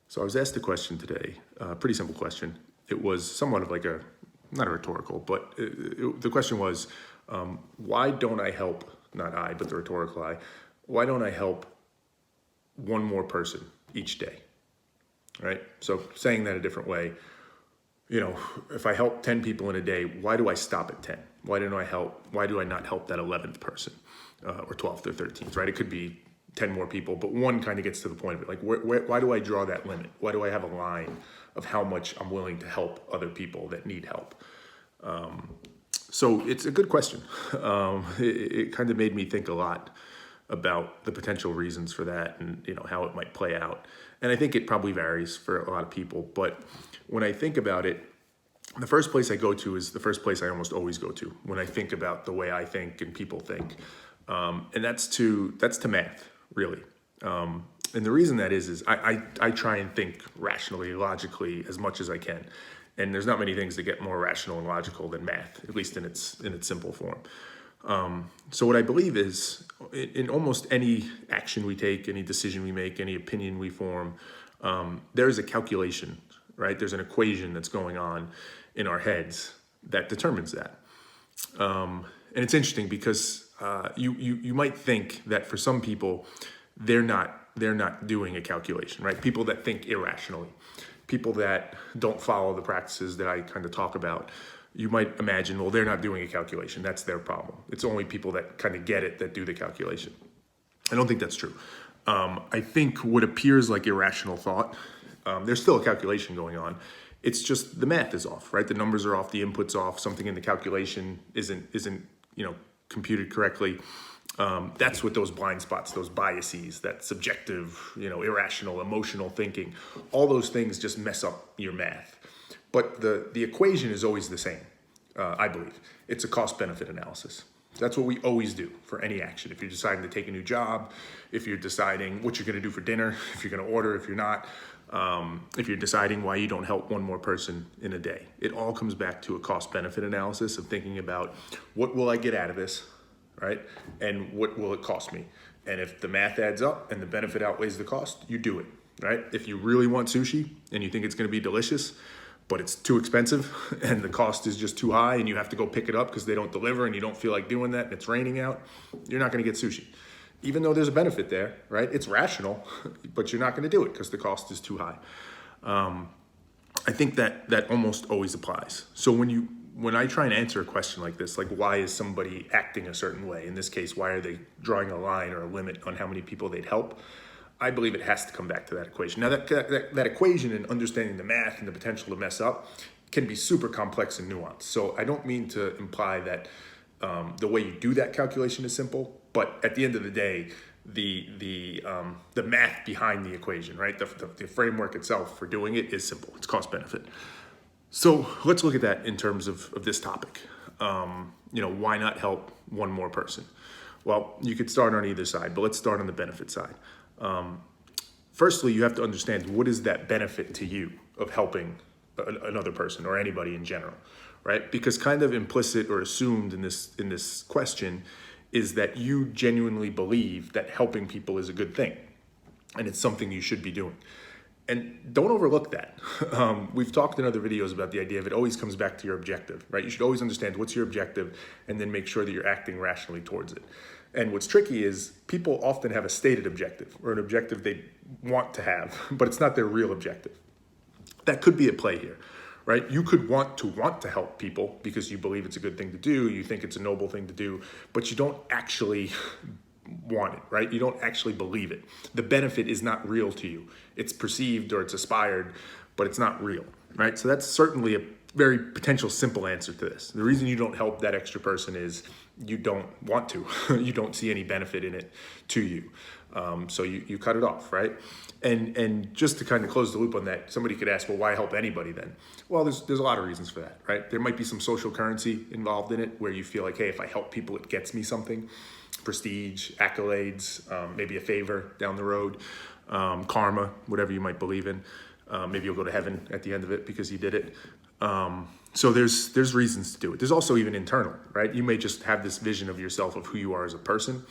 So I was asked a question today, a pretty simple question. It was somewhat of like not a rhetorical, but the question was, why don't I help, not I, but the rhetorical I, why don't I help one more person each day, right? So saying that a different way, if I help 10 people in a day, why do I stop at 10? Why do I not help that 11th person or 12th or 13th, right? It could be 10 more people, but one kind of gets to the point of it. Like, why do I draw that limit? Why do I have a line of how much I'm willing to help other people that need help? So it's a good question. It kind of made me think a lot about the potential reasons for that and, how it might play out. And I think it probably varies for a lot of people. But when I think about it, the first place I go to is the first place I almost always go to when I think about the way I think and people think. And that's to math, really. And the reason that is I try and think rationally, logically, as much as I can. And there's not many things that get more rational and logical than math, at least in its simple form. So what I believe is in almost any action we take, any decision we make, any opinion we form, there's a calculation, right? There's an equation that's going on in our heads that determines that. And it's interesting because you might think that for some people, they're not doing a calculation, right? People that think irrationally, people that don't follow the practices that I kind of talk about, you might imagine, well, they're not doing a calculation. That's their problem. It's only people that kind of get it that do the calculation. I don't think that's true. I think what appears like irrational thought, there's still a calculation going on. It's just the math is off, right? The numbers are off, the input's off, something in the calculation isn't computed correctly. That's what those blind spots, those biases, that subjective, irrational, emotional thinking, all those things just mess up your math. But the equation is always the same, I believe. It's a cost-benefit analysis. That's what we always do for any action. If you're deciding to take a new job, if you're deciding what you're going to do for dinner, if you're going to order, if you're not, if you're deciding why you don't help one more person in a day. It all comes back to a cost-benefit analysis of thinking about what will I get out of this, right? And what will it cost me? And if the math adds up and the benefit outweighs the cost, you do it, right? If you really want sushi and you think it's going to be delicious, but it's too expensive and the cost is just too high and you have to go pick it up because they don't deliver and you don't feel like doing that and it's raining out, you're not going to get sushi. Even though there's a benefit there, right? It's rational, but you're not going to do it because the cost is too high. I think that almost always applies. So when I try and answer a question like this, like why is somebody acting a certain way? In this case, why are they drawing a line or a limit on how many people they'd help? I believe it has to come back to that equation. Now that equation and understanding the math and the potential to mess up can be super complex and nuanced. So I don't mean to imply that the way you do that calculation is simple, but at the end of the day, the math behind the equation, right? The framework itself for doing it is simple. It's cost benefit. So let's look at that in terms of this topic. Why not help one more person? Well, you could start on either side, but let's start on the benefit side. Firstly, you have to understand what is that benefit to you of helping another person or anybody in general, right? Because kind of implicit or assumed in this question is that you genuinely believe that helping people is a good thing and it's something you should be doing. And don't overlook that. We've talked in other videos about the idea of it always comes back to your objective, right? You should always understand what's your objective and then make sure that you're acting rationally towards it. And what's tricky is people often have a stated objective or an objective they want to have, but it's not their real objective. That could be at play here, right? You could want to help people because you believe it's a good thing to do, you think it's a noble thing to do, but you don't actually want it, right? You don't actually believe it. The benefit is not real to you. It's perceived or it's aspired, but it's not real, right? So that's certainly a very potential simple answer to this. The reason you don't help that extra person is you don't want to. You don't see any benefit in it to you. So you cut it off, right? And just to kind of close the loop on that, somebody could ask, well, why help anybody then? Well, there's a lot of reasons for that, right? There might be some social currency involved in it where you feel like, hey, if I help people, it gets me something. Prestige, accolades, maybe a favor down the road, karma, whatever you might believe in. Maybe you'll go to heaven at the end of it because you did it. So there's reasons to do it. There's also even internal, right? You may just have this vision of yourself of who you are as a person,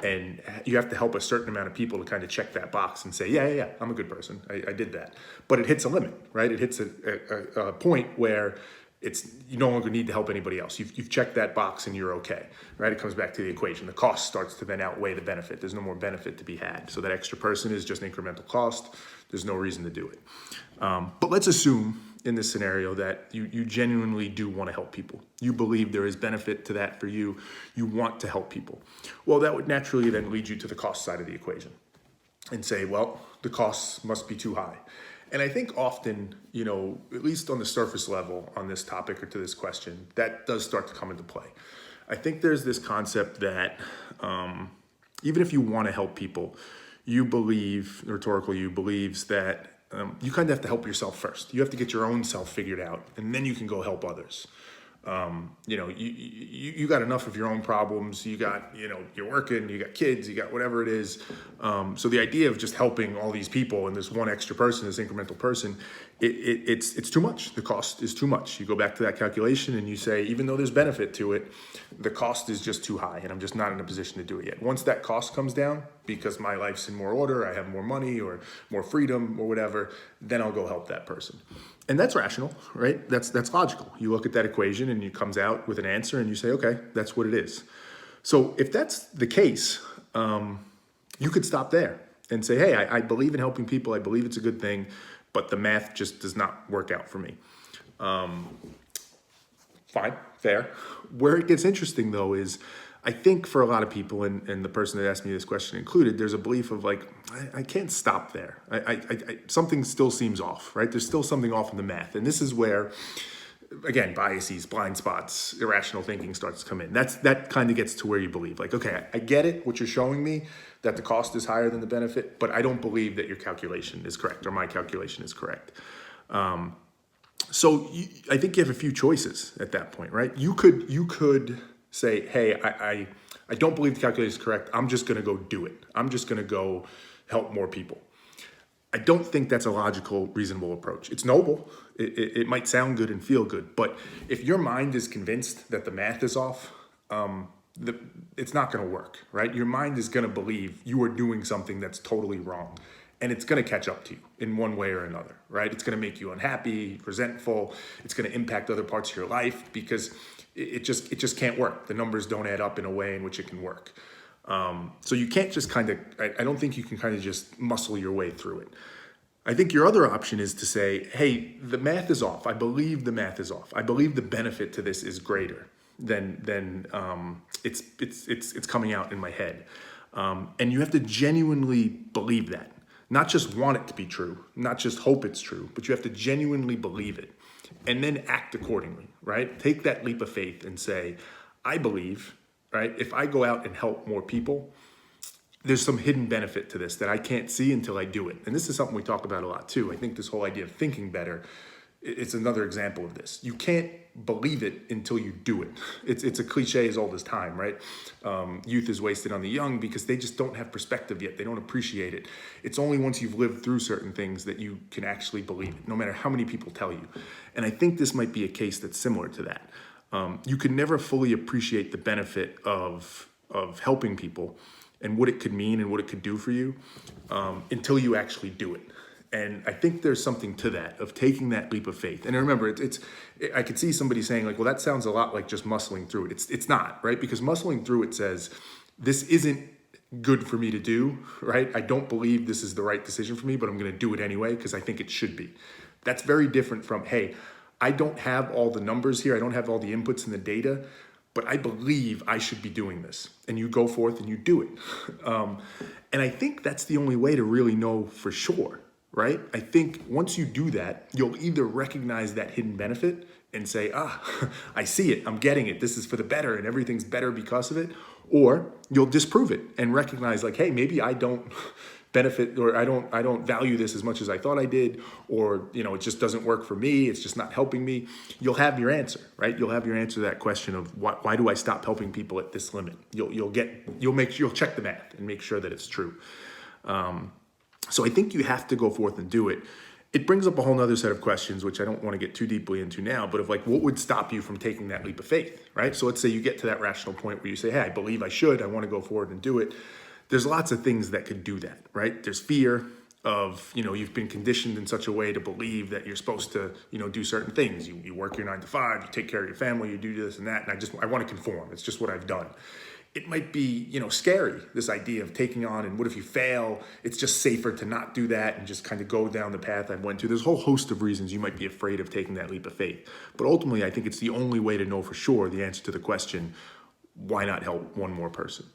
and you have to help a certain amount of people to kind of check that box and say, yeah, I'm a good person. I did that. But it hits a limit, right? It hits a point where you no longer need to help anybody else. You've checked that box and you're okay, right? It comes back to the equation. The cost starts to then outweigh the benefit. There's no more benefit to be had. So that extra person is just incremental cost. There's no reason to do it. But let's assume in this scenario that you genuinely do want to help people. You believe there is benefit to that for you. You want to help people. Well, that would naturally then lead you to the cost side of the equation and say, well, the costs must be too high. And I think often, at least on the surface level on this topic or to this question, that does start to come into play. I think there's this concept that even if you want to help people, rhetorical you believes that you kind of have to help yourself first. You have to get your own self figured out, and then you can go help others. You got enough of your own problems. You got, you're working, you got kids, you got whatever it is. So the idea of just helping all these people and this one extra person, this incremental person, it's too much. The cost is too much. You go back to that calculation and you say, even though there's benefit to it, the cost is just too high, and I'm just not in a position to do it yet. Once that cost comes down, because my life's in more order, I have more money or more freedom or whatever, then I'll go help that person. And that's rational, right? That's logical. You look at that equation and it comes out with an answer and you say, okay, that's what it is. So if that's the case, you could stop there and say, hey, I believe in helping people. I believe it's a good thing, but the math just does not work out for me. Fine, fair. Where it gets interesting though is, I think for a lot of people, and the person that asked me this question included, there's a belief of like, I can't stop there. Something still seems off, right? There's still something off in the math. And this is where, again, biases, blind spots, irrational thinking starts to come in. That kind of gets to where you believe like, okay, I get it, what you're showing me, that the cost is higher than the benefit, but I don't believe that your calculation is correct or my calculation is correct. So I think you have a few choices at that point, right? You could say, hey, I don't believe the calculation is correct. I'm just going to go do it. I'm just going to go help more people. I don't think that's a logical, reasonable approach. It's noble. It might sound good and feel good, but if your mind is convinced that the math is off, it's not going to work, right? Your mind is going to believe you are doing something that's totally wrong, and it's going to catch up to you in one way or another, right? It's going to make you unhappy, resentful. It's going to impact other parts of your life because it just can't work. The numbers don't add up in a way in which it can work. So you can't just I don't think you can kind of just muscle your way through it. I think your other option is to say, hey, the math is off. I believe the math is off. I believe the benefit to this is greater than it's coming out in my head. And you have to genuinely believe that. Not just want it to be true, not just hope it's true, but you have to genuinely believe it and then act accordingly, right? Take that leap of faith and say, I believe, right? If I go out and help more people, there's some hidden benefit to this that I can't see until I do it. And this is something we talk about a lot too. I think this whole idea of thinking better, it's another example of this. You can't believe it until you do it. It's a cliche as old as time, right? Youth is wasted on the young because they just don't have perspective yet. They don't appreciate it. It's only once you've lived through certain things that you can actually believe it, no matter how many people tell you. And I think this might be a case that's similar to that. You can never fully appreciate the benefit of helping people and what it could mean and what it could do for you until you actually do it. And I think there's something to that, of taking that leap of faith. And remember, I could see somebody saying like, well, that sounds a lot like just muscling through it. It's not, right? Because muscling through it says, this isn't good for me to do, right? I don't believe this is the right decision for me, but I'm going to do it anyway because I think it should be. That's very different from, hey, I don't have all the numbers here. I don't have all the inputs and the data, but I believe I should be doing this. And you go forth and you do it. And I think that's the only way to really know for sure, right? I think once you do that, you'll either recognize that hidden benefit and say, I see it, I'm getting it, this is for the better and everything's better because of it, or you'll disprove it and recognize like, hey, maybe I don't benefit or I don't value this as much as I thought I did, or it just doesn't work for me, it's just not helping me. You'll have your answer, right? You'll have your answer to that question of why do I stop helping people at this limit? You'll check the math and make sure that it's true. So I think you have to go forth and do it. it brings up a whole nother set of questions, which I don't want to get too deeply into now, but of like, what would stop you from taking that leap of faith, right? So let's say you get to that rational point where you say, hey, I believe I should, I want to go forward and do it. There's lots of things that could do that, right? There's fear of, you've been conditioned in such a way to believe that you're supposed to, do certain things. You work your 9 to 5, you take care of your family, you do this and that, and I want to conform. It's just what I've done. It might be, scary, this idea of taking on, and what if you fail? It's just safer to not do that and just kind of go down the path I went to. There's a whole host of reasons you might be afraid of taking that leap of faith. But ultimately, I think it's the only way to know for sure the answer to the question, why not help one more person?